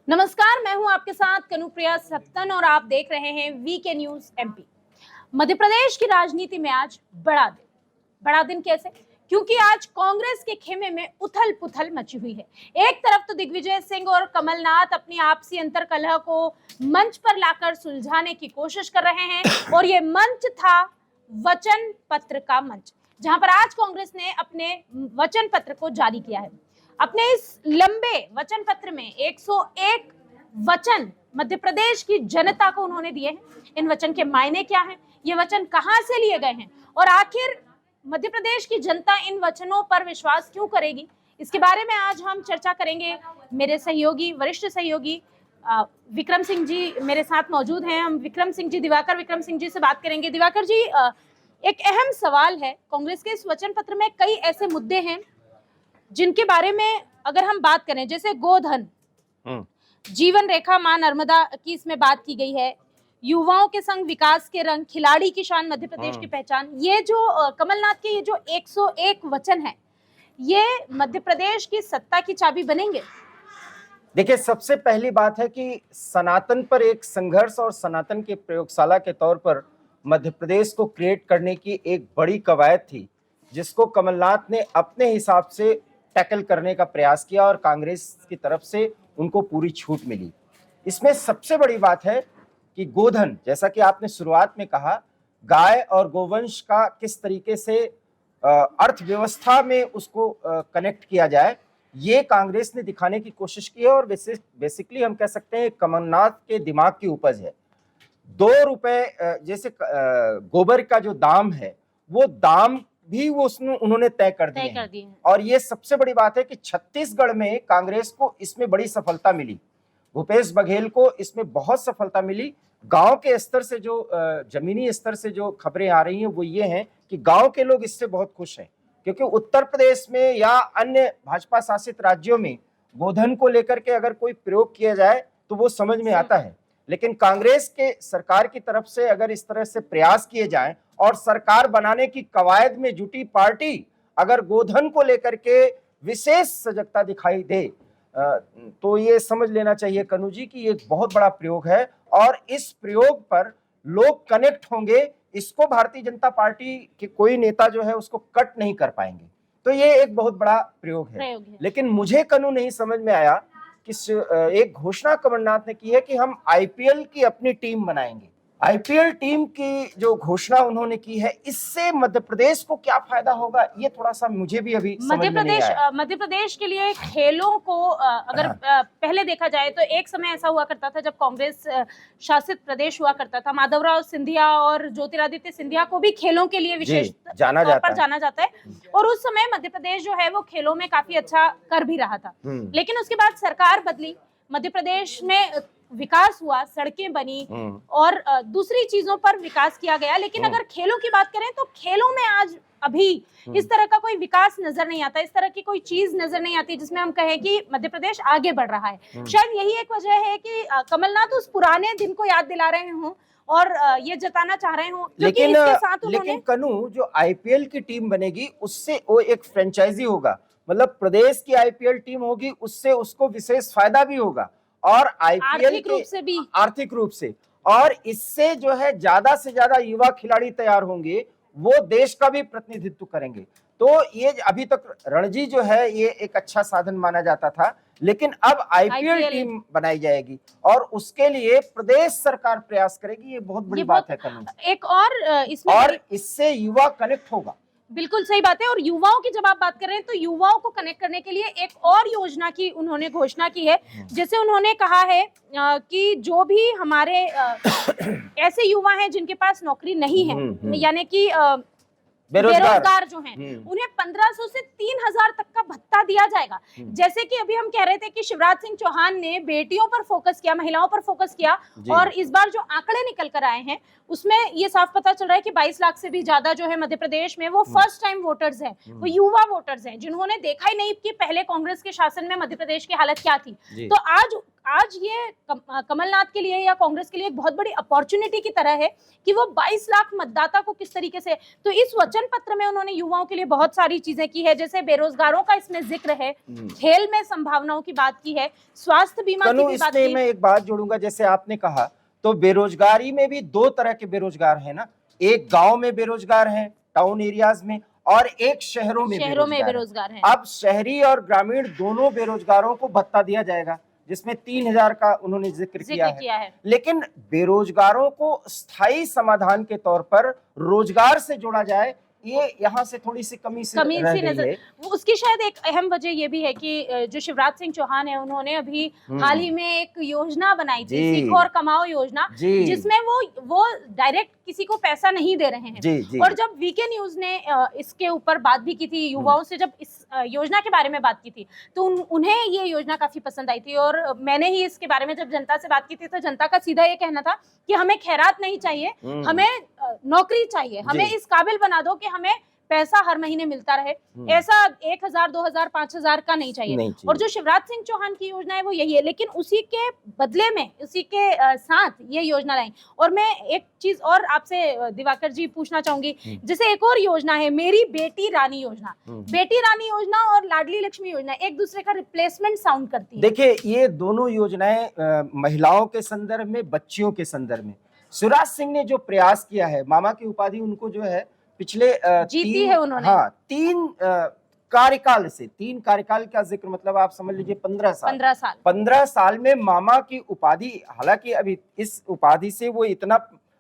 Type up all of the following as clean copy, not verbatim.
नमस्कार, मैं हूं आपके साथ कनुप्रिया सत्तन और आप देख रहे हैं VK news MP. Madhya Pradesh की राजनीति में आज बड़ा दिन कैसे? क्योंकि आज कांग्रेस के खेमे में उथल पुथल मची हुई है। एक तरफ तो दिग्विजय सिंह और कमलनाथ अपनी आपसी अंतर्कलह को मंच पर लाकर सुलझाने की कोशिश कर रहे हैं और ये मंच था वचन पत्र का मंच, जहां पर आज कांग्रेस ने अपने वचन पत्र को जारी किया है। अपने इस लंबे वचन पत्र में 101 वचन मध्य प्रदेश की जनता को उन्होंने दिए हैं। इन वचन के मायने क्या हैं? ये वचन कहां से लिए गए हैं और आखिर मध्य प्रदेश की जनता इन वचनों पर विश्वास क्यों करेगी? इसके बारे में आज हम चर्चा करेंगे। मेरे सहयोगी, वरिष्ठ सहयोगी विक्रम सिंह जी मेरे साथ मौजूद हैं। हम दिवाकर विक्रम सिंह जी से बात करेंगे। दिवाकर जी, एक अहम सवाल है, कांग्रेस के इस वचन पत्र में कई ऐसे मुद्दे हैं जिनके बारे में अगर हम बात करें, जैसे गोधन, जीवन रेखा, मां नर्मदा की इसमें बात की गई है, युवाओं के संग विकास के रंग, खिलाड़ी की शान, मध्य प्रदेश की पहचान। ये जो कमलनाथ के ये जो 101 वचन है, ये मध्य प्रदेश की सत्ता की चाबी बनेंगे? देखिए, सबसे पहली बात है कि सनातन पर एक संघर्ष और सनातन के प्रयोगशाला के तौर पर मध्य प्रदेश को क्रिएट करने की एक बड़ी कवायद थी, जिसको कमलनाथ ने अपने हिसाब से टैकल करने का प्रयास किया और कांग्रेस की तरफ से उनको पूरी छूट मिली। इसमें सबसे बड़ी बात है कि गोधन, जैसा कि आपने शुरुआत में कहा, गाय और गोवंश का किस तरीके से अर्थव्यवस्था में उसको कनेक्ट किया जाए, ये कांग्रेस ने दिखाने की कोशिश की है। और बेसिकली हम कह सकते हैं कमलनाथ के दिमाग की उपज है। 2 रुपए जैसे गोबर का जो दाम है, वो दाम भी वो उन्होंने तय कर दिए हैं। और ये सबसे बड़ी बात है कि छत्तीसगढ़ में कांग्रेस को इसमें बड़ी सफलता मिली। भूपेश बघेल को इसमें बहुत सफलता मिली। गांव के स्तर से जो जमीनी स्तर से जो खबरें आ रही हैं वो ये हैं कि गांव के लोग इससे बहुत खुश हैं, क्योंकि उत्तर प्रदेश में या अन्य भाजपा शासित राज्यों में गोधन को लेकर के अगर कोई प्रयोग किया जाए तो वो समझ में आता है, लेकिन कांग्रेस के सरकार की तरफ से अगर इस तरह से प्रयास किए जाएं और सरकार बनाने की कवायद में जुटी पार्टी अगर गोधन को लेकर के विशेष सजगता दिखाई दे, तो ये समझ लेना चाहिए कनु जी कि ये एक बहुत बड़ा प्रयोग है और इस प्रयोग पर लोग कनेक्ट होंगे। इसको भारतीय जनता पार्टी के कोई नेता जो है उसको कट नहीं कर पाएंगे। तो ये एक बहुत बड़ा प्रयोग है। लेकिन मुझे कनु नहीं समझ में आया कि एक घोषणा कमलनाथ ने की है कि हम आईपीएल की अपनी टीम बनाएंगे। आईपीएल टीम की जो घोषणा उन्होंने की है, इससे मध्य प्रदेश को क्या फायदा होगा, ये थोड़ा सा मुझे भी अभी समझ में नहीं आया। मध्य प्रदेश के लिए खेलों को अगर पहले देखा जाए तो एक समय ऐसा हुआ करता था जब कांग्रेस शासित प्रदेश हुआ करता था, माधवराव सिंधिया और ज्योतिरादित्य सिंधिया को भी खेलों के लिए विशेष जाना जाता है और उस समय मध्य प्रदेश जो है वो खेलों में काफी अच्छा कर भी रहा था। लेकिन उसके बाद सरकार बदली, मध्य प्रदेश में विकास हुआ, सड़कें बनी और दूसरी चीजों पर विकास किया गया। लेकिन अगर खेलों की बात करें तो खेलों में आज अभी इस तरह का कोई विकास नजर नहीं आता, इस तरह की कोई चीज नजर नहीं आती जिसमें हम कहें कि मध्य प्रदेश आगे बढ़ रहा है। शायद यही एक वजह है कि कमलनाथ उस पुराने दिन को याद दिला रहे हों और ये जताना चाह रहे हों। लेकिन कनु, जो आईपीएल की टीम बनेगी उससे वो एक फ्रेंचाइजी होगा, मतलब प्रदेश की आईपीएल टीम होगी, उससे उसको विशेष फायदा भी होगा और आईपीएल आर्थिक रूप से और इससे जो है ज्यादा से ज्यादा युवा खिलाड़ी तैयार होंगे, वो देश का भी प्रतिनिधित्व करेंगे। तो ये अभी तक रणजी जो है ये एक अच्छा साधन माना जाता था, लेकिन अब आईपीएल टीम बनाई जाएगी और उसके लिए प्रदेश सरकार प्रयास करेगी। ये बहुत बड़ी बात है कनु। एक और इससे युवा कनेक्ट होगा। बिल्कुल सही बात है। और युवाओं की जब आप बात कर रहे हैं तो युवाओं को कनेक्ट करने के लिए एक और योजना की उन्होंने घोषणा की है। जैसे उन्होंने कहा है कि जो भी हमारे ऐसे युवा हैं जिनके पास नौकरी नहीं है, यानी कि बेरोजगार जो हैं, उन्हें 1500 से 3000 तक का भत्ता दिया जाएगा। जैसे कि अभी हम कह रहे थे कि शिवराज सिंह चौहान ने बेटियों पर फोकस किया, महिलाओं पर फोकस किया और इस बार जो आंकड़े निकल कर आए हैं उसमें ये साफ पता चल रहा है कि 22 लाख से भी ज्यादा जो है मध्य प्रदेश में वो फर्स्ट टाइम वोटर्स हैं, वो युवा वोटर्स हैं जिन्होंने देखा ही नहीं कि पहले कांग्रेस के शासन में मध्य प्रदेश की हालत क्या थी। तो आज आज ये कमलनाथ के लिए या कांग्रेस के लिए एक बहुत बड़ी अपॉर्चुनिटी की तरह है कि वो 22 लाख मतदाता को किस तरीके से, तो इस वचन पत्र में उन्होंने युवाओं के लिए बहुत सारी चीजें की है, जैसे बेरोजगारों का इसमें जिक्र है, खेल में संभावनाओं की बात की है, स्वास्थ्य बीमा की भी बात की। मैं एक बात जोड़ूंगा, जैसे आपने कहा तो बेरोजगारी में भी दो तरह के बेरोजगार हैं ना, एक गांव में बेरोजगार हैं टाउन एरियाज में, और एक शहरों में बेरोजगार हैं। अब शहरी और ग्रामीण दोनों बेरोजगारों को भत्ता दिया जाएगा, जिसमें 3,000 का उन्होंने जिक्र किया है। लेकिन बेरोजगारों को स्थायी समाधान के तौर पर रोजगार से जोड़ा जाए, ये यहाँ से थोड़ी सी कमी सी नजर है। उसकी शायद एक अहम वजह ये भी है कि जो शिवराज सिंह चौहान है, उन्होंने अभी हाल ही में एक योजना बनाई थी, सीखो और कमाओ योजना, जिसमें वो डायरेक्ट किसी को पैसा नहीं दे रहे हैं। और जब वीके न्यूज ने इसके ऊपर बात भी की थी, युवाओं से जब इस योजना के बारे में बात की थी, तो उन्हें ये योजना काफी पसंद आई थी। और मैंने ही इसके बारे में जब जनता से बात की थी, तो जनता का सीधा ये कहना था कि हमें खैरात नहीं चाहिए, हमें नौकरी चाहिए, हमें इस काबिल बना दो कि हमें पैसा हर महीने मिलता रहे, ऐसा 1,000, 2,000, 5,000 का नहीं चाहिए। और जो शिवराज सिंह चौहान की योजना है वो यही है, लेकिन उसी के बदले में, उसी के साथ ये योजना लाई। और मैं एक चीज और आपसे दिवाकर जी पूछना चाहूंगी, जैसे एक और योजना है मेरी बेटी रानी योजना। बेटी रानी योजना और लाडली लक्ष्मी योजना एक दूसरे का रिप्लेसमेंट साउंड करती है। देखिए, ये दोनों योजनाएं महिलाओं के संदर्भ में, बच्चियों के संदर्भ में, शिवराज सिंह ने जो प्रयास किया है, मामा की उपाधि उनको जो है पिछले जीती है उन्होंने। हाँ, 3 कार्यकाल का जिक्र, मतलब आप समझ लीजिए 15 साल में मामा की उपाधि, हालांकि अभी इस उपाधि से वो इतना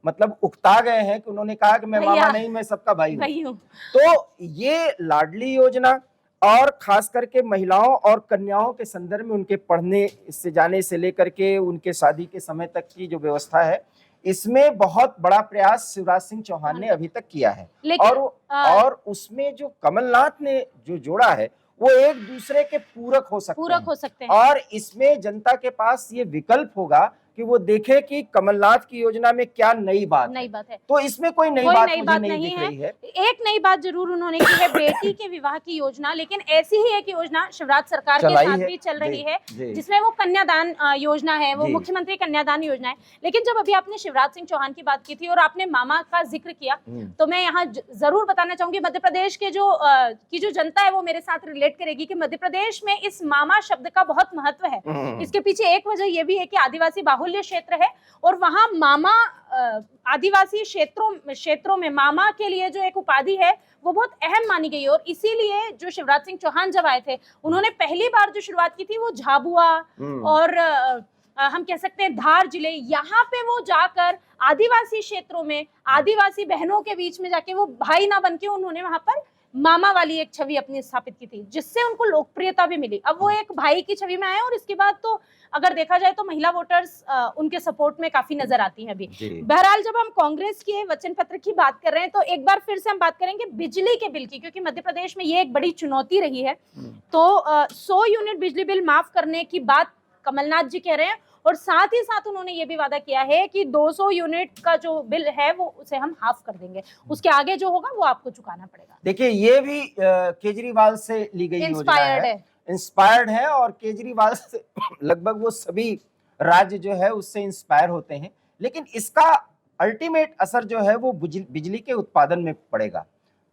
मतलब उकता गए हैं कि उन्होंने कहा कि मैं मामा नहीं, मैं सबका भाई हूँ। तो ये लाडली योजना और खास करके महिलाओं और कन्याओं के संदर्भ में उनके पढ़ने से जाने से लेकर के उनके शादी के समय तक की जो व्यवस्था है, इसमें बहुत बड़ा प्रयास शिवराज सिंह चौहान ने अभी तक किया है। और उसमें जो कमलनाथ ने जो जोड़ा है, वो एक दूसरे के पूरक हो सकते हैं। और इसमें जनता के पास ये विकल्प होगा कि वो देखे कि कमलनाथ की योजना में क्या नई बात है। तो इसमें कोई नई बात मुझे नहीं दिख रही है। एक नई बात जरूर उन्होंने की है, बेटी के विवाह की योजना, लेकिन ऐसी ही एक योजना शिवराज सरकार के साथ भी चल रही है, जिसमें वो कन्यादान योजना है, वो मुख्यमंत्री कन्यादान योजना है। लेकिन जब अभी आपने शिवराज सिंह चौहान की बात की थी और आपने मामा का जिक्र किया, तो मैं यहाँ जरूर बताना चाहूंगी, मध्य प्रदेश के जो जनता है वो मेरे साथ रिलेट करेगी कि मध्य प्रदेश में इस मामा शब्द का बहुत महत्व है। इसके पीछे एक वजह यह भी है कि आदिवासी बाहुल्य क्षेत्र है, और वहां मामा, आदिवासी क्षेत्रों में मामा के लिए जो एक उपाधि है वो बहुत अहम मानी गई है। और इसीलिए जो शिवराज सिंह चौहान जब आए थे, उन्होंने पहली बार जो शुरुआत की थी वो झाबुआ और हम कह सकते हैं धार जिले, यहाँ पे वो जाकर आदिवासी क्षेत्रों में आदिवासी बहनों के बीच में जाके वो भाई ना बनके उन्होंने वहां पर मामा वाली एक छवि अपनी स्थापित की थी, जिससे उनको लोकप्रियता भी मिली। अब वो एक भाई की छवि में आए, और इसके बाद तो अगर देखा जाए तो महिला वोटर्स उनके सपोर्ट में काफी नजर आती हैं अभी। बहरहाल, जब हम कांग्रेस के वचन पत्र की बात कर रहे हैं, तो एक बार फिर से हम बात करेंगे बिजली के बिल की, क्योंकि मध्य प्रदेश में ये एक बड़ी चुनौती रही है। तो 100 यूनिट बिजली बिल माफ करने की बात कमलनाथ जी कह रहे हैं, और साथ ही साथ उन्होंने ये भी वादा किया है कि 200 यूनिट का जो बिल है वो उसे हम हाफ कर देंगे, उसके आगे जो होगा वो आपको चुकाना पड़ेगा। देखिए, ये भी केजरीवाल से ली गई योजना है, इंस्पायर्ड है, और केजरीवाल से लगभग वो सभी राज्य जो है उससे इंस्पायर होते हैं। लेकिन इसका अल्टीमेट असर जो है वो बिजली के उत्पादन में पड़ेगा।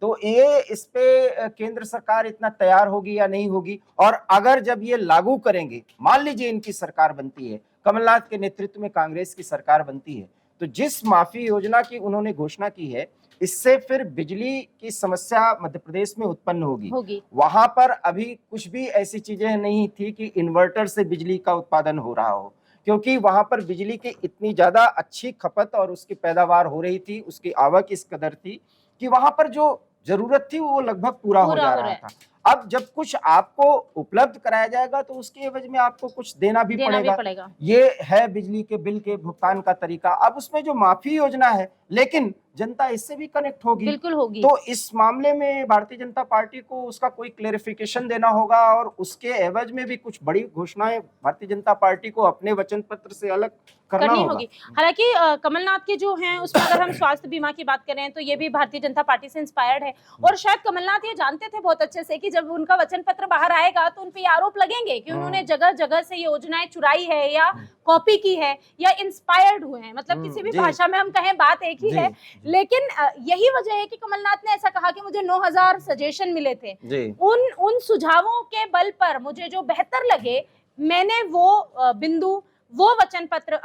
तो ये इस पे केंद्र सरकार इतना तैयार होगी या नहीं होगी, और अगर जब ये लागू करेंगे, मान लीजिए इनकी सरकार बनती है, कमलनाथ के नेतृत्व में कांग्रेस की सरकार बनती है, तो जिस माफी योजना की उन्होंने घोषणा की है, इससे फिर बिजली की समस्या मध्य प्रदेश में उत्पन्न होगी। वहां पर अभी कुछ भी ऐसी चीजें नहीं थी कि इन्वर्टर से बिजली का उत्पादन हो रहा हो, क्योंकि वहां पर बिजली की इतनी ज्यादा अच्छी खपत और उसकी पैदावार हो रही थी, उसकी आवक इस कदर थी कि वहां पर जो जरूरत थी वो लगभग पूरा हो जा रहा था। अब जब कुछ आपको उपलब्ध कराया जाएगा तो उसके एवज में आपको कुछ देना भी पड़ेगा। ये है बिजली के बिल के भुगतान का तरीका। अब उसमें जो माफी योजना है, लेकिन जनता इससे भी कनेक्ट होगी, बिल्कुल होगी। तो इस मामले में भारतीय जनता पार्टी को उसका कोई क्लेरिफिकेशन देना होगा, और उसके एवज में भी कुछ बड़ी घोषणाएं भारतीय जनता पार्टी को अपने वचन पत्र से अलग करनी होगी। हालांकि कमलनाथ के जो हैं उसमें अगर हम स्वास्थ्य बीमा की बात करें तो ये भी भारतीय जनता पार्टी से इंस्पायर्ड है, और शायद कमलनाथ ये जानते थे बहुत अच्छे से कि जब उनका वचन पत्र बाहर आएगा तो उन पे आरोप लगेंगे कि उन्होंने जगह जगह से योजनाएं चुराई है या कॉपी की है या इंस्पायर्ड हुए हैं। मतलब किसी भी भाषा में हम कहें बात एक ही है, लेकिन यही वजह है कि कमलनाथ ने ऐसा कहा कि मुझे 9,000 सजेशन मिले थे, उन सुझावों के बल पर मुझे जो बेहतर लगे मैंने वो बिंदु, वो वचन पत्र,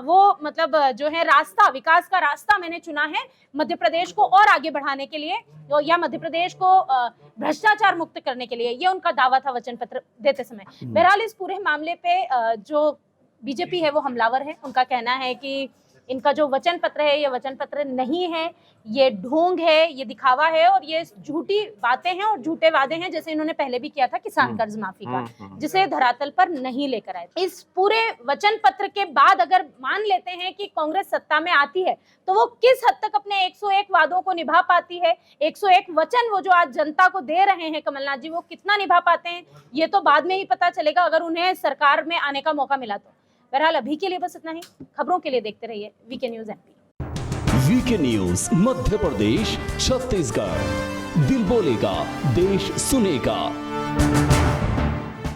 वो मतलब जो है रास्ता, विकास का रास्ता मैंने चुना है मध्य प्रदेश को और आगे बढ़ाने के लिए या मध्य प्रदेश को भ्रष्टाचार मुक्त करने के लिए। ये उनका दावा था वचन पत्र देते समय। बहरहाल इस पूरे मामले पे जो बीजेपी है वो हमलावर है। उनका कहना है कि इनका जो वचन पत्र है ये वचन पत्र नहीं है, ये ढोंग है, ये दिखावा है और ये झूठी बातें हैं और झूठे वादे हैं, जैसे इन्होंने पहले भी किया था किसान कर्ज माफी का, जिसे धरातल पर नहीं लेकर आए। इस पूरे वचन पत्र के बाद अगर मान लेते हैं कि कांग्रेस सत्ता में आती है तो वो किस हद तक अपने 101 वादों को निभा पाती है, 101 वचन वो जो आज जनता को दे रहे हैं कमलनाथ जी, वो कितना निभा पाते हैं, ये तो बाद में ही पता चलेगा अगर उन्हें सरकार में आने का मौका मिला तो। बहरहाल अभी के लिए बस इतना ही। खबरों के लिए देखते रहिए VK news MP. VK news Madhya Pradesh Chhattisgarh, दिल बोलेगा देश सुनेगा।